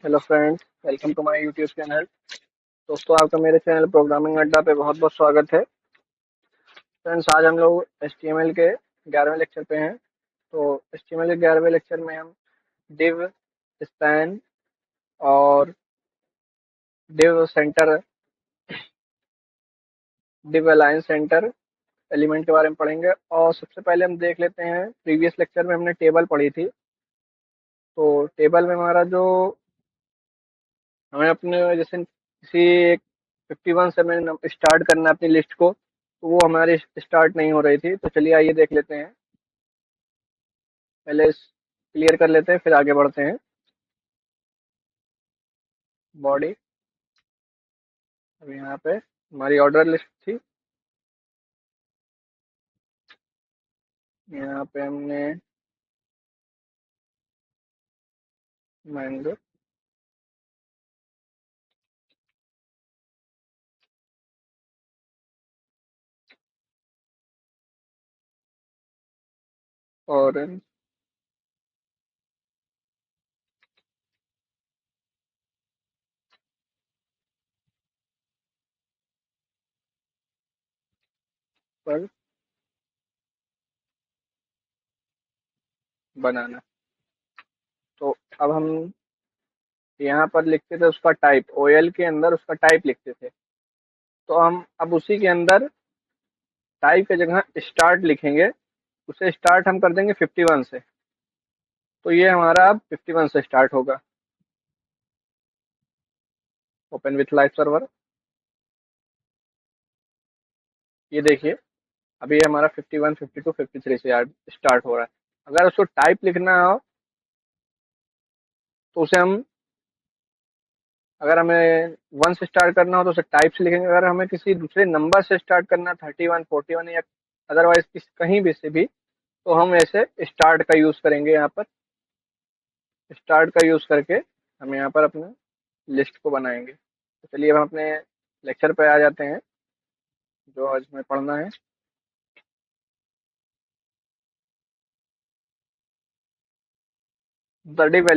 Hello friends, welcome to my YouTube channel. दोस्तों, आपका मेरे चैनल प्रोग्रामिंग अड्डा पे बहुत बहुत स्वागत है। फ्रेंड्स, आज हम लोग HTML के 11वें लेक्चर पे हैं। तो HTML के 11वें लेक्चर में हम div, स्पैन और div centre, div align centre element के बारे में पढ़ेंगे। और सबसे पहले हम देख लेते हैं, प्रीवियस लेक्चर में हमने टेबल पढ़ी थी। तो टेबल में हमारा जो हमें अपने जैसे किसी एक 51 से हमें स्टार्ट करना है अपनी लिस्ट को, तो वो हमारी स्टार्ट नहीं हो रही थी। तो चलिए आइए देख लेते हैं, पहले क्लियर कर लेते हैं फिर आगे बढ़ते हैं। बॉडी, अब यहाँ पे हमारी ऑर्डर लिस्ट थी। यहाँ पे हमने मैंगो ऑरेंज पर बनाना। तो अब हम यहाँ पर लिखते थे उसका टाइप, OL के अंदर उसका टाइप लिखते थे। तो हम अब उसी के अंदर टाइप की जगह स्टार्ट लिखेंगे। उसे स्टार्ट हम कर देंगे 51 से। तो ये हमारा अब 51 से स्टार्ट होगा। Open with live server. ये देखिए, अभी हमारा 51, 52, 53 से स्टार्ट हो रहा है। अगर उसको टाइप लिखना हो तो उसे हम, अगर हमें 1 से स्टार्ट करना हो तो उसे टाइप से लिखेंगे। अगर हमें किसी दूसरे नंबर से स्टार्ट करना है, 31, 41 या अदरवाइज कहीं भी से भी, तो हम ऐसे स्टार्ट का यूज करेंगे। यहाँ पर स्टार्ट का यूज करके हम यहाँ पर अपने लिस्ट को बनाएंगे। तो चलिए अब हम अपने लेक्चर पे आ जाते हैं जो आज हमें पढ़ना है। The div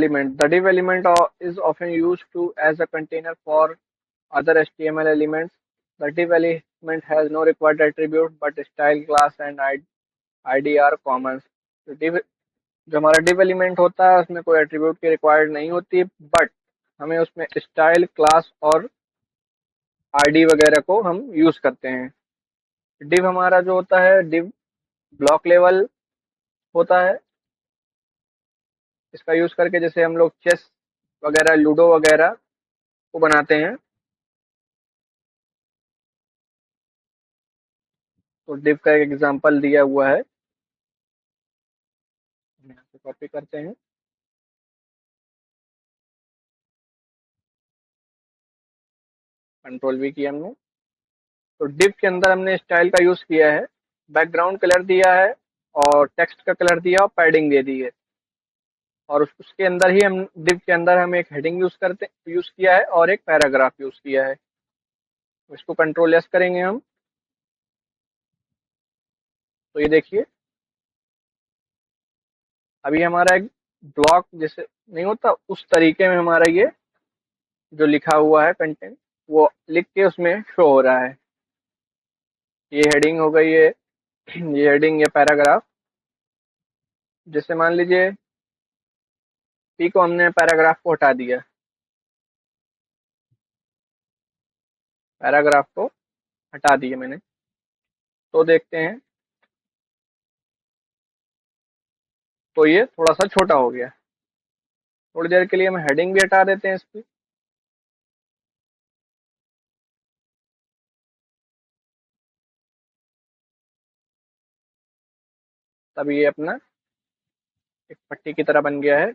element is often used to as a container for other HTML elements. The div element has no required attribute, but style class and ID are common. तो div, जो हमारा div element होता है उसमें कोई attribute की required नहीं होती, बट हमें उसमें स्टाइल क्लास और ID वगैरह को हम यूज करते हैं। div हमारा जो होता है, div ब्लॉक लेवल होता है। इसका यूज करके जैसे हम लोग चेस वगैरह, लूडो वगैरह को बनाते हैं। तो div का एक एग्जांपल दिया हुआ है, यहाँ से कॉपी करते हैं, कंट्रोल V किया हमने। तो div के अंदर हमने स्टाइल का यूज किया है, बैकग्राउंड कलर दिया है और टेक्स्ट का कलर दिया और पैडिंग दे दी है। और उसके अंदर ही हम div के अंदर हम एक हेडिंग यूज किया है और एक पैराग्राफ यूज किया है। इसको कंट्रोल S करेंगे हम। तो ये देखिए, अभी हमारा एक ब्लॉक जैसे नहीं होता उस तरीके में हमारा ये जो लिखा हुआ है कंटेंट, वो लिख के उसमें शो हो रहा है। ये हेडिंग हो गई है, ये हेडिंग, ये पैराग्राफ। जैसे मान लीजिए पी को हमने पैराग्राफ को हटा दिया, पैराग्राफ को हटा दिया मैंने। तो देखते हैं, तो ये थोड़ा सा छोटा हो गया। थोड़ी देर के लिए हम हेडिंग भी हटा देते हैं इसकी। तब ये अपना एक पट्टी की तरह बन गया है।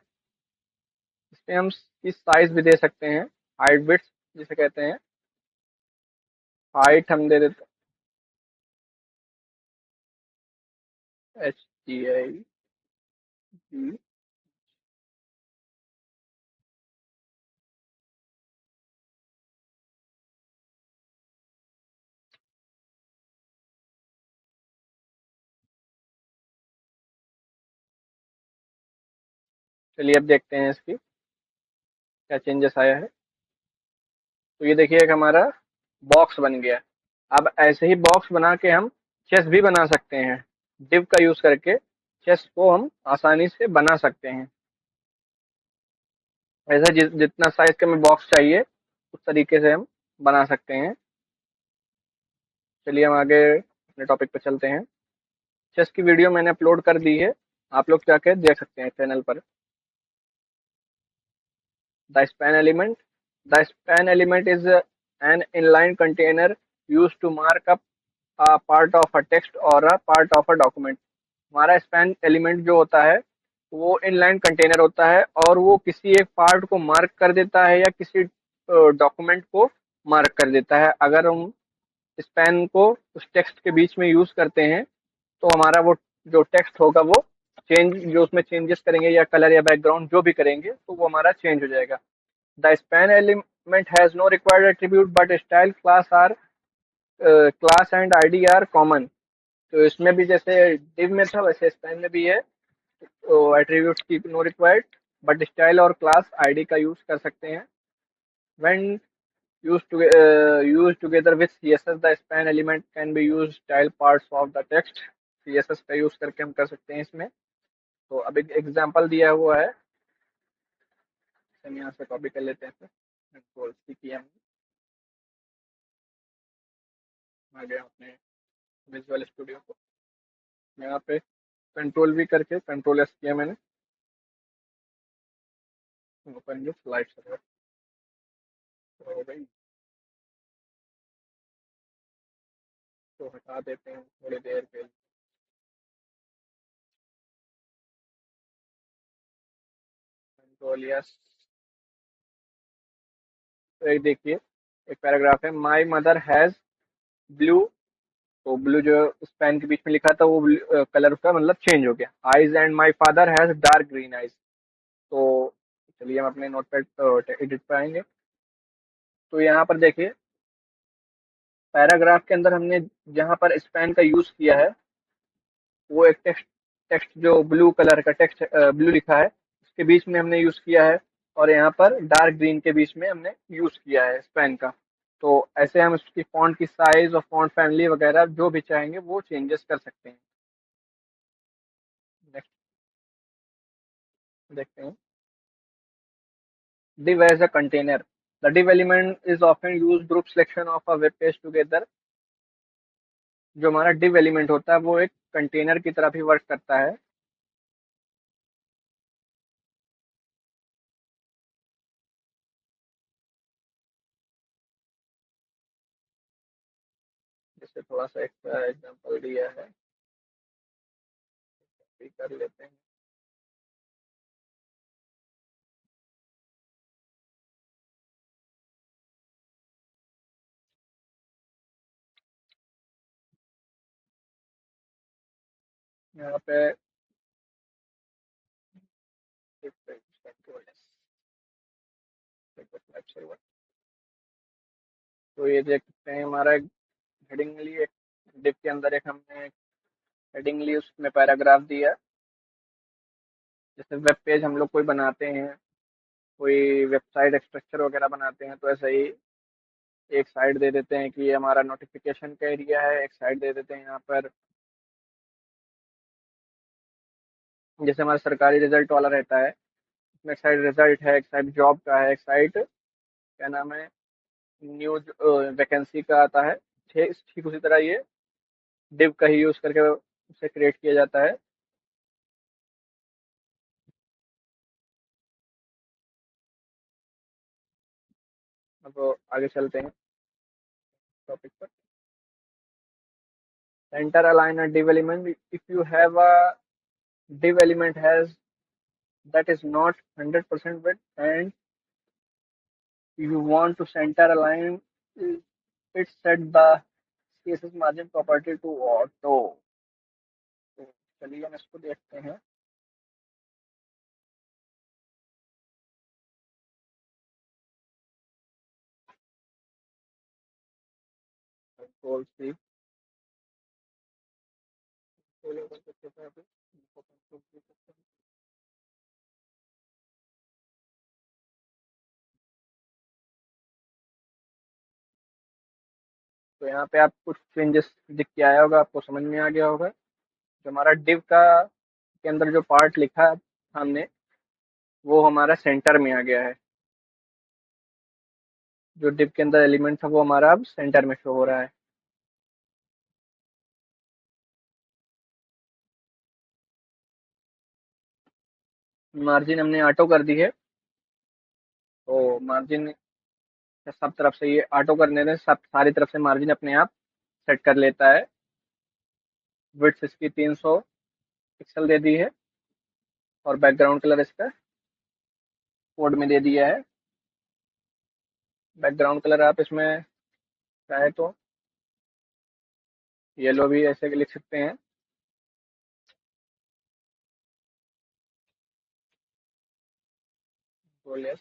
इसमें हम इस साइज भी दे सकते हैं, हाइट विड्थ जिसे कहते हैं। हाइट हम दे देते हैं HTIG। चलिए अब देखते हैं इसकी क्या चेंजेस आया है। तो ये देखिए एक हमारा बॉक्स बन गया। अब ऐसे ही बॉक्स बना के हम चेस भी बना सकते हैं। डिव का यूज करके चेस को हम आसानी से बना सकते हैं। ऐसा जितना साइज का हमें बॉक्स चाहिए उस तरीके से हम बना सकते हैं। चलिए हम आगे अपने टॉपिक पे चलते हैं। चेस की वीडियो मैंने अपलोड कर दी है, आप लोग जाके देख सकते हैं चैनल पर। The span element, the span element is an inline container use to mark up a part of a text or a part of a document। हमारा स्पैन एलिमेंट जो होता है वो इनलाइन कंटेनर होता है और वो किसी एक पार्ट को मार्क कर देता है या किसी डॉक्यूमेंट को मार्क कर देता है। अगर हम स्पैन को उस टेक्स्ट के बीच में यूज करते हैं तो हमारा वो जो टेक्स्ट होगा वो चेंज, जो उसमें चेंजेस करेंगे या कलर या बैकग्राउंड जो भी करेंगे तो वो हमारा चेंज हो जाएगा। The span element has no required attribute but style class and ID are common. तो इसमें भी जैसे div में था वैसे स्पैन में भी है। तो एट्रीब्यूट्स की नो रिक्वायर्ड बट स्टाइल और क्लास आईडी का यूज कर सकते हैं। When used together with css the span element can be used style parts of the text। css का यूज करके हम कर सकते हैं इसमें। तो अब एक एग्जांपल दिया हुआ है, हम यहाँ से कॉपी कर लेते हैं। कंट्रोल सी किया आ गया अपने विजुअल स्टूडियो को। यहाँ पे कंट्रोल भी करके कंट्रोल एस किया मैंने, ओपन दिस लाइव सर्वर। तो भाई तो हटा देते हैं थोड़ी देर के लिए। Control yes. तो एक देखिए एक पैराग्राफ है, माई मदर हैज ब्लू। तो ब्लू जो उस पेन के बीच में लिखा था वो कलर उसका मतलब चेंज हो गया। Eyes and my father has dark green eyes. तो चलिए हम अपने नोटपैड एडिट पे आएंगे। तो यहाँ पर देखिए पैराग्राफ के अंदर हमने जहाँ पर स्पैन का यूज किया है वो एक टेक्स्ट टेक्स्ट जो ब्लू कलर का टेक्स्ट ब्लू लिखा है उसके बीच में हमने यूज किया है, और यहाँ पर डार्क ग्रीन के बीच में हमने यूज किया है स्पैन का। तो ऐसे हम उसकी फॉन्ट की साइज और फॉन्ट फैमिली वगैरह जो भी चाहेंगे वो चेंजेस कर सकते हैं। नेक्स्ट देखते हैं। div as a container, the div element is often used group selection of a web page together। जो हमारा div एलिमेंट होता है वो एक कंटेनर की तरह भी वर्क करता है। जैसे थोड़ा सा एक एग्जांपल दिया है, भी कर लेते हैं। यहाँ पे तो ये देख सकते हैं हमारा हेडिंग ली एक डिव के अंदर, एक हमने हेडिंग ली उसमें पैराग्राफ दिया। जैसे वेब पेज हम लोग कोई बनाते हैं, कोई वेबसाइट स्ट्रक्चर वगैरह बनाते हैं, तो ऐसे ही एक साइड दे देते हैं कि ये हमारा नोटिफिकेशन का एरिया है, एक साइड दे देते हैं यहाँ पर जैसे हमारा सरकारी रिजल्ट वाला रहता है उसमें एक साइड रिजल्ट है, एक साइड जॉब का है, एक साइड क्या नाम है न्यूज वैकेंसी का आता है। ठीक ठीक उसी तरह ये डिव का ही यूज करके उसे क्रिएट किया जाता है। अब आगे चलते हैं टॉपिक पर। Center align a div element if you have a div element has that is not 100% width and you want to center align it, set the CSS margin property to auto। तो चलिए हम इसको देखते हैं। Control C तो यहाँ पे आप कुछ चेंजेस दिख के आया होगा, आपको समझ में आ गया होगा। जो हमारा डिव का के अंदर जो पार्ट लिखा है हमने, वो हमारा सेंटर में आ गया है। जो डिव के अंदर एलिमेंट था वो हमारा अब सेंटर में शो हो रहा है। मार्जिन हमने ऑटो कर दी है, तो मार्जिन सब तरफ से ये ऑटो करने दें, सब सारी तरफ से मार्जिन अपने आप सेट कर लेता है। विड्थ इसकी 300 पिक्सल दे दी है, और बैकग्राउंड कलर इसका कोड में दे दिया है। बैकग्राउंड कलर आप इसमें चाहे तो येलो भी ऐसे लिख सकते हैं। तो यस,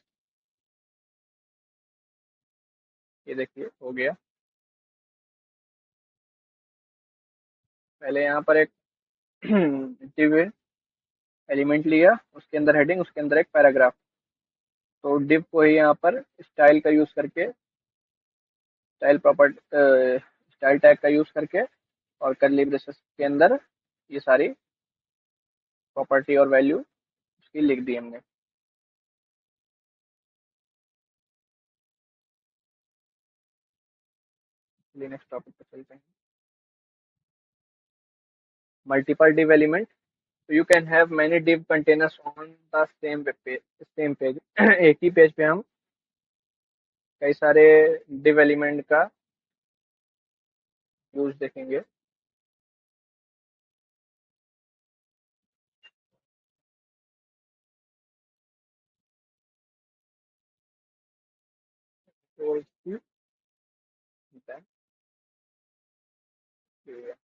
ये देखिए हो गया। पहले यहाँ पर एक डिव एलिमेंट लिया, उसके अंदर हेडिंग, उसके अंदर एक पैराग्राफ। तो डिव को ही यहाँ पर स्टाइल का यूज करके, स्टाइल प्रॉपर्टी, स्टाइल टैग का यूज करके, और कर्ली ब्रेसेस के अंदर ये सारी प्रॉपर्टी और वैल्यू उसकी लिख दी हमने। नेक्स्ट टॉपिक पे चलते हैं। Multiple div element, so you can have many div containers on the same page एक ही पेज पे हम कई सारे div element का यूज देखेंगे। तो इसकी then, से-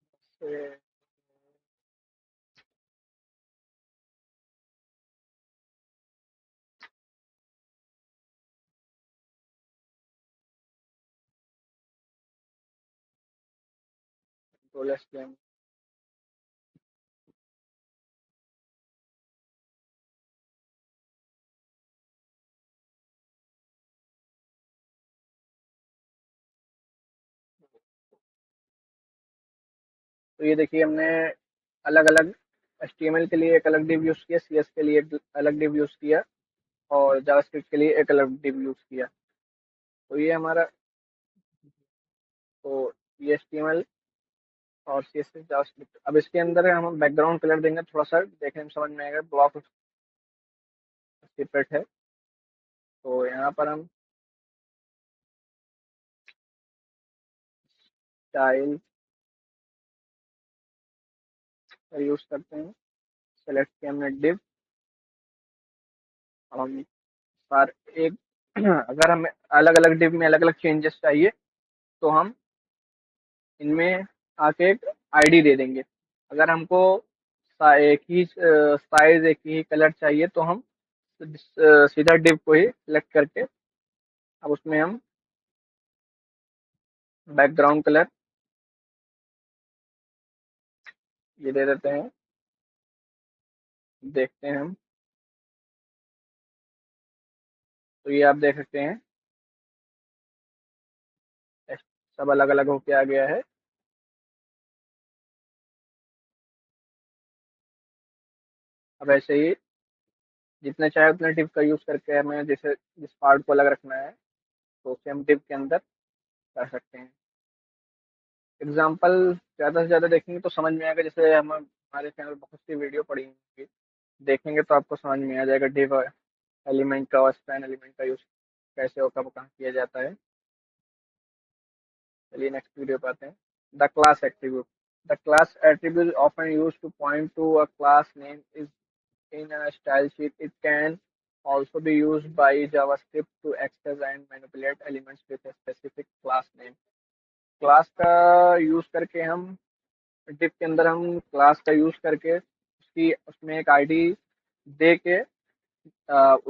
तो let's say तो ये देखिए हमने अलग अलग HTML के लिए एक अलग div यूज किया, CS के लिए एक अलग div यूज किया, और जावास्क्रिप्ट के लिए एक अलग div यूज किया। तो ये हमारा, तो ये HTML और CSS जावास्क्रिप्ट। अब इसके अंदर हम बैकग्राउंड कलर देंगे, थोड़ा सा देखने में समझ में आएगा। ब्लॉक स्निपेट है, तो यहाँ पर हम स्टाइल का यूज करते हैं। सेलेक्ट किया हमने डिव। अब हम सार एक अगर हमें अलग अलग डिव में अलग अलग चेंजेस चाहिए, तो हम इनमें आके एक आईडी दे देंगे। अगर हमको एक ही साइज, एक ही कलर चाहिए, तो हम सीधा डिव को ही सिलेक्ट करके अब उसमें हम बैकग्राउंड कलर ये दे देते हैं। देखते हैं हम, तो ये आप देख सकते हैं सब अलग अलग होके आ गया है। अब ऐसे ही जितने चाहे उतने डिव का यूज करके हमें जैसे जिस पार्ट को अलग रखना है, तो उसे हम डिव के अंदर कर सकते हैं। एग्जाम्पल ज़्यादा से ज़्यादा देखेंगे तो समझ में आएगा। जैसे हम हमारे चैनल बहुत सी वीडियो पड़ी होंगी, देखेंगे तो आपको समझ में आ जाएगा डिव एलिमेंट का और स्पैन एलिमेंट का यूज कैसे और कब कहाँ किया जाता है। चलिए नेक्स्ट वीडियो पे आते हैं। The class attribute, the class attribute often use to point to a class name is in a style sheet. It can also be used by JavaScript to access and manipulate elements with a specific class name. Class का use करके हम div के अंदर हम class का use करके उसकी उसमें एक आईडी दे के,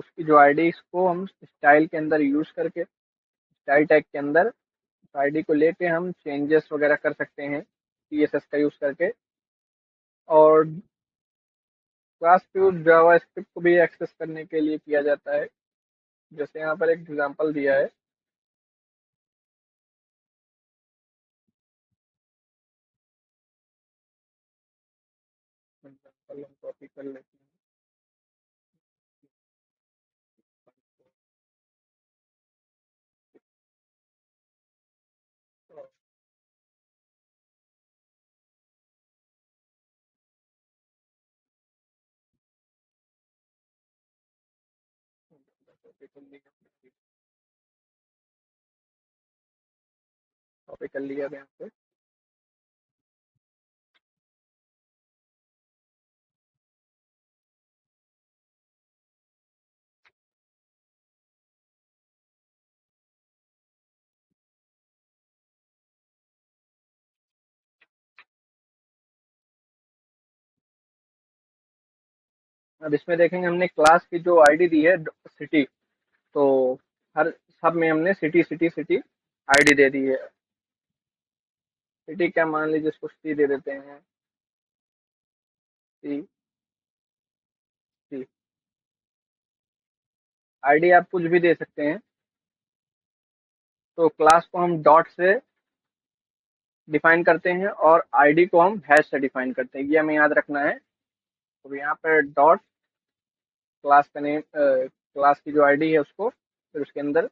उसकी जो आईडी को हम स्टाइल के अंदर यूज करके, स्टाइल टैग के अंदर आईडी को लेके हम चेंजेस वगैरह कर सकते हैं CSS का यूज करके। और क्लास का यूज जावास्क्रिप्ट को भी एक्सेस करने के लिए किया जाता है। जैसे यहाँ पर एक एग्जांपल दिया है। कर लेते हैं। कॉपी कर लिया यहाँ पे। अब इसमें देखेंगे हमने क्लास की जो आईडी दी है सिटी, तो हर सब में हमने सिटी सिटी सिटी आईडी दे दी है। सिटी क्या, मान लीजिए इसको सी दे देते हैं। सी सी आईडी आप कुछ भी दे सकते हैं। तो क्लास को हम डॉट से डिफाइन करते हैं और आईडी को हम हैश से डिफाइन करते हैं, ये हमें याद रखना है। तो यहाँ पर डॉट क्लास का नेम, क्लास की जो आईडी है उसको, फिर उसके अंदर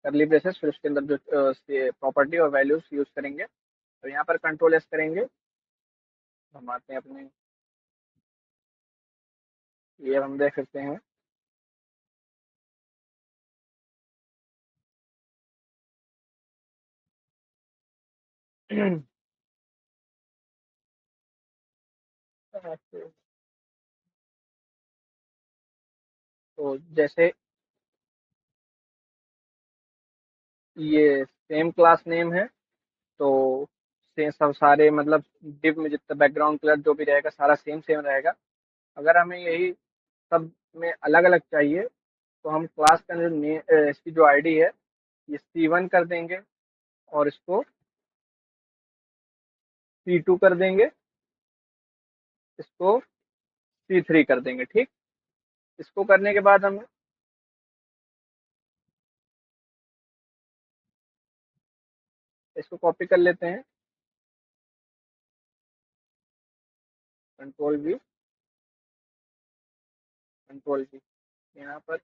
करली ब्रेसेस, फिर उसके अंदर जो प्रॉपर्टी और वैल्यूज यूज करेंगे। तो यहाँ पर कंट्रोल एस करेंगे, हम आते हैं अपने, ये अब हम देख सकते हैं। तो जैसे ये सेम क्लास नेम है, तो से सब सारे मतलब डिव में जितना बैकग्राउंड कलर जो भी रहेगा सारा सेम सेम रहेगा। अगर हमें यही सब में अलग अलग चाहिए, तो हम क्लास का जो इसकी जो आईडी है ये C1 कर देंगे, और इसको C2 कर देंगे, इसको C3 कर देंगे। ठीक, इसको करने के बाद हम इसको कॉपी कर लेते हैं, कंट्रोल V, कंट्रोल V, यहाँ पर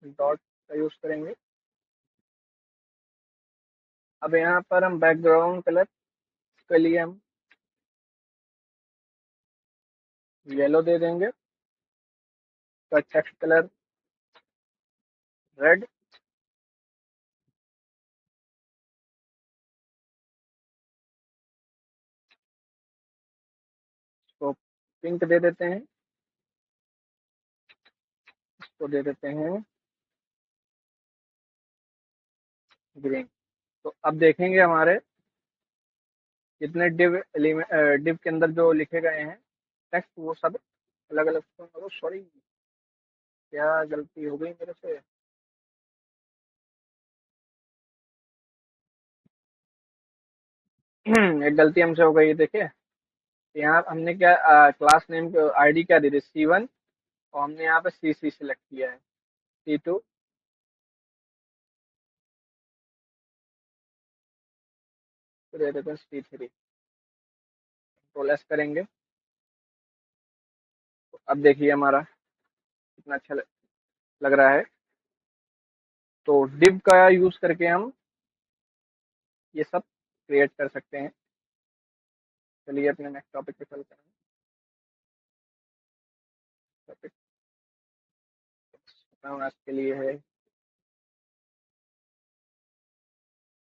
डॉट का यूज करेंगे। अब यहाँ पर हम बैकग्राउंड कलर के लिए हम येलो दे देंगे, का टेक्स्ट कलर रेड, इसको पिंक दे देते हैं, इसको दे देते हैं ग्रीन। तो अब देखेंगे हमारे जितने डिव के अंदर जो लिखे गए हैं टेक्स्ट, वो सब अलग अलग। सॉरी, क्या गलती हो गई मेरे से। एक गलती हमसे हो गई, देखिए। यहाँ हमने क्या क्लास नेम आईडी क्या दी थी, C1, और हमने यहाँ पे CC सिलेक्ट किया है, C2 तो दे देते हैं C3, कंट्रोल एस करेंगे। तो अब देखिए हमारा कितना अच्छा लग रहा है। तो डिव का यूज करके हम ये सब क्रिएट कर सकते हैं। चलिए अपने नेक्स्ट टॉपिक पे चलते हैं। टॉपिक आज के लिए है,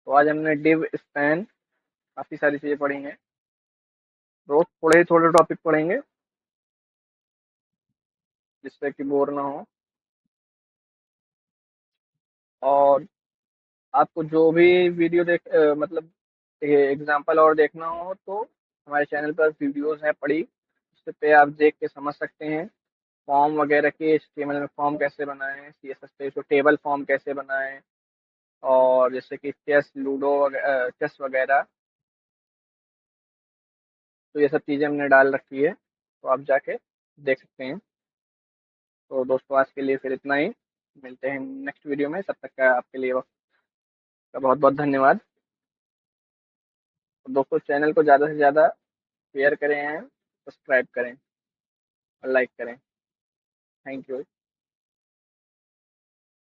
तो आज हमने डिव स्पैन काफी सारी चीजें पढ़ी हैं। रोज थोड़े ही थोड़े टॉपिक पढ़ेंगे, जिससे कि बोर ना हो। और आपको जो भी वीडियो मतलब एग्जाम्पल और देखना हो, तो हमारे चैनल पर वीडियोस हैं पड़ी, उस पे आप देख के समझ सकते हैं। फॉर्म वगैरह के HTML में फॉर्म कैसे बनाएं, CSS पे इसको टेबल फॉर्म कैसे बनाएं, और जैसे कि चेस लूडो चेस वगैरह, तो ये सब चीज़ें हमने डाल रखी है, तो आप जाके देख सकते हैं। तो दोस्तों आज के लिए फिर इतना ही, मिलते हैं नेक्स्ट वीडियो में। तब तक का आपके लिए का बहुत बहुत धन्यवाद। दोस्तों चैनल को ज़्यादा से ज़्यादा शेयर करें, सब्सक्राइब करें और लाइक करें। Thank you.